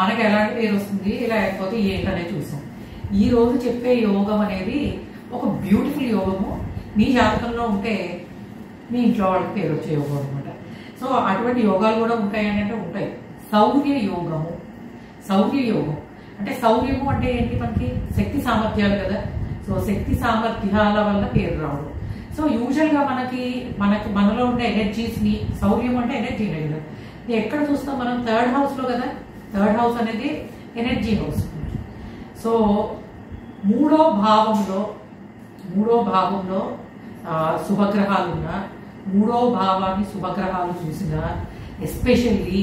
మనకు ఎలాంటి పేరు వస్తుంది లేకపోతే ఏంటనే చూసాం. ఈ రోజు చెప్పే యోగం అనేది ఒక బ్యూటిఫుల్ యోగము. మీ జాతకంలో ఉంటే మీ ఇంట్లో వాళ్ళకి పేరు వచ్చే యోగం అనమాట. సో అటువంటి యోగాలు కూడా ఉంటాయని అంటే ఉంటాయి. శౌర్య యోగము. శౌర్య యోగం అంటే శౌర్యము అంటే ఏంటి? మనకి శక్తి సామర్థ్యాలు కదా. సో శక్తి సామర్థ్యాల వల్ల పేరు రావడం. సో యూజువల్ గా మనలో ఉండే ఎనర్జీస్ ని, శౌర్యం అంటే ఎనర్జీ కదా, ఎక్కడ చూస్తాం మనం? థర్డ్ హౌస్ లో కదా. థర్డ్ హౌస్ అనేది ఎనర్జీ హౌస్. సో మూడో భావంలో శుభగ్రహాలు ఉన్నా, మూడో భావాన్ని శుభగ్రహాలు చూసినా, ఎస్పెషల్లీ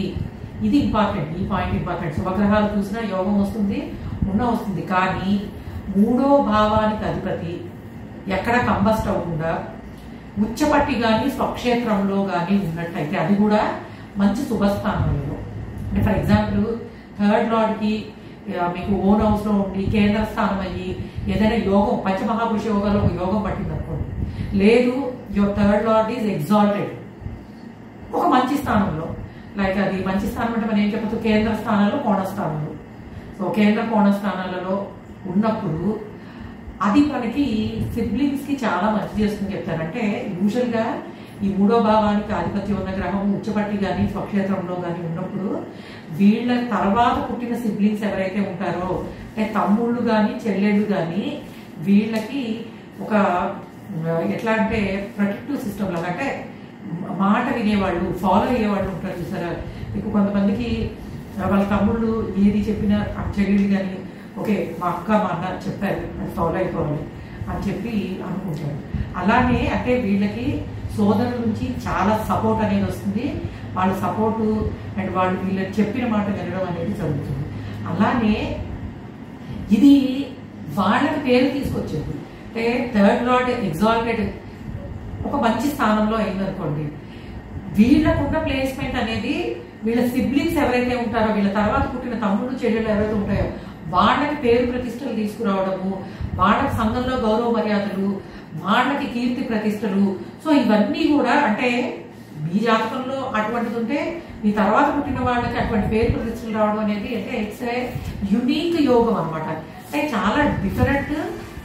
ఇది ఇంపార్టెంట్, ఈ పాయింట్ ఇంపార్టెంట్. శుభగ్రహాలు చూసినా యోగం వస్తుంది, వస్తుంది. కానీ మూడో భావానికి అధిపతి ఎక్కడ కంబస్ట్ అవ్వకుండా ఉచ్చపట్టి కానీ స్వక్షేత్రంలో కానీ ఉన్నట్టయితే అది కూడా మంచి శుభస్థానంలో. అంటే ఫర్ ఎగ్జాంపుల్ థర్డ్ లార్డ్కి మీకు ఓన్ హౌస్ లో ఉండి కేంద్ర స్థానం అయ్యి ఏదైనా యోగం, పంచమహాపురుష యోగాలో ఒక యోగం పట్టింది అనుకోండి, లేదు your third lord is exalted ఒక మంచి స్థానంలో, లైక్ అది మంచి స్థానం అంటే మనం ఏం చెప్పచ్చు? కేంద్ర స్థానాల్లో, కోణస్థానంలో. సో కేంద్ర కోణ స్థానాలలో ఉన్నప్పుడు అది మనకి సిబ్లింగ్స్ కి చాలా మంచి చేస్తుంది చెప్తారంటే, యూజువల్ గా ఈ మూడో భావానికి ఆధిపత్యం ఉన్న గ్రహం ఉచ్చపట్టి కానీ స్వక్షేత్రంలో కానీ ఉన్నప్పుడు వీళ్ళ తర్వాత పుట్టిన సిబ్లింగ్స్ ఎవరైతే ఉంటారో, అంటే తమ్ముళ్ళు కానీ చెల్లెళ్ళు కానీ, వీళ్ళకి ఒక ఎట్లా అంటే ప్రొటెక్టివ్ సిస్టమ్ లాగా, అంటే మాట వినేవాళ్ళు, ఫాలో అయ్యేవాళ్ళు ఉంటారు చూసారా. మీకు కొంతమందికి వాళ్ళ తమ్ముళ్ళు ఏది చెప్పినా చెల్లెళ్ళు కానీ ఓకే మా అక్క మా అన్న చెప్పారు అది ఫాలో అయిపోవాలి అని చెప్పి అనుకుంటారు. అలానే అంటే వీళ్ళకి సోదరుల నుంచి చాలా సపోర్ట్ అనేది వస్తుంది. వాళ్ళ సపోర్టు అండ్ వాళ్ళు వీళ్ళు చెప్పిన మాట వినడం అనేది జరుగుతుంది. అలానే ఇది వాళ్ళకి పేరు తీసుకొచ్చేది. అంటే థర్డ్ లార్డ్ ఎగ్జాల్టెడ్ ఒక మంచి స్థానంలో అయిందనుకోండి, వీళ్ళకున్న ప్లేస్మెంట్ అనేది వీళ్ళ సిబ్లింగ్స్ ఎవరైతే ఉంటారో, వీళ్ళ తర్వాత పుట్టిన తమ్ముడు చెల్లెలు ఎవరైతే ఉంటాయో వాళ్ళకి పేరు ప్రతిష్టలు తీసుకురావడము, వాళ్ళకి సంఘంలో గౌరవ మర్యాదలు, వాళ్ళకి కీర్తి ప్రతిష్టలు. సో ఇవన్నీ కూడా అంటే మీ జాతకంలో అటువంటిది ఉంటే మీ తర్వాత పుట్టిన వాళ్ళకి అటువంటి పేరు ప్రతిష్టలు రావడం అనేది అంటే ఇట్స్ ఏ యునీక్ యోగం అనమాట. అంటే చాలా డిఫరెంట్,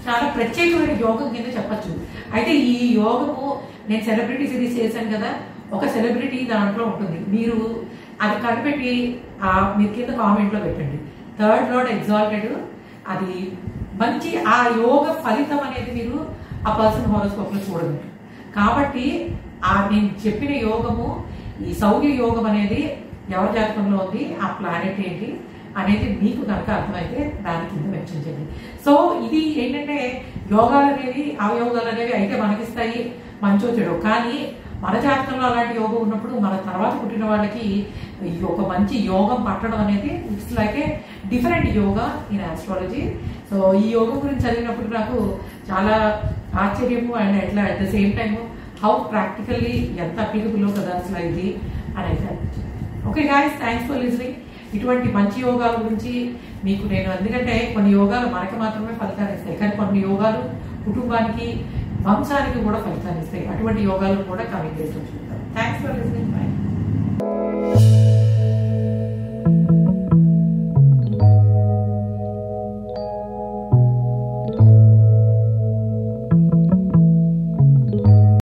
చాలా ప్రత్యేకమైన యోగం కింద చెప్పచ్చు. అయితే ఈ యోగము నేను సెలబ్రిటీ సిరీస్ చేశాను కదా, ఒక సెలబ్రిటీ దాంట్లో ఉంటుంది. మీరు అది కనిపెట్టి మీరు కింద కామెంట్లో పెట్టండి. థర్డ్ లార్డ్ ఎగ్జాల్టెడ్, అది మంచి ఆ యోగ ఫలితం అనేది మీరు ఆ పర్సన్ హోరోస్కోప్ లో చూడగలరు. కాబట్టి నేను చెప్పిన యోగము, ఈ శౌర్య యోగం అనేది ఎవరి జాతకంలో ఉంది, ఆ ప్లానెట్ ఏంటి అనేది మీకు కనుక అర్థమైతే దాని కింద మెన్షన్ చేయండి. సో ఇది ఏంటంటే యోగాలు అనేవి అవయోగాలు అనేవి అయితే మనకిస్తాయి మంచో చెడు, కానీ మన జాతకంలో అలాంటి యోగం ఉన్నప్పుడు మన తర్వాత పుట్టిన వాళ్ళకి ఒక మంచి యోగం పట్టడం అనేది it's like a different yoga in astrology. So ఈ యోగం గురించి చదివినప్పుడు నాకు చాలా ఆశ్చర్యము అండ్ ఎట్లా at the same time how practically ఎంత అప్లికబుల్ కదా అసలు ఇది అని అయితే అనిపించింది. Okay guys, thanks for listening. ఇటువంటి మంచి యోగాల గురించి మీకు నేను, ఎందుకంటే కొన్ని యోగాలు మనకి మాత్రమే ఫలితాన్ని ఇస్తాయి, కానీ కొన్ని యోగాలు కుటుంబానికి వంశానికి కూడా ఫలితాన్ని ఇస్తాయి. అటువంటి యోగాలను కూడా కమింగ్ చేస్తూ చూద్దాం. Thanks for listening. బై.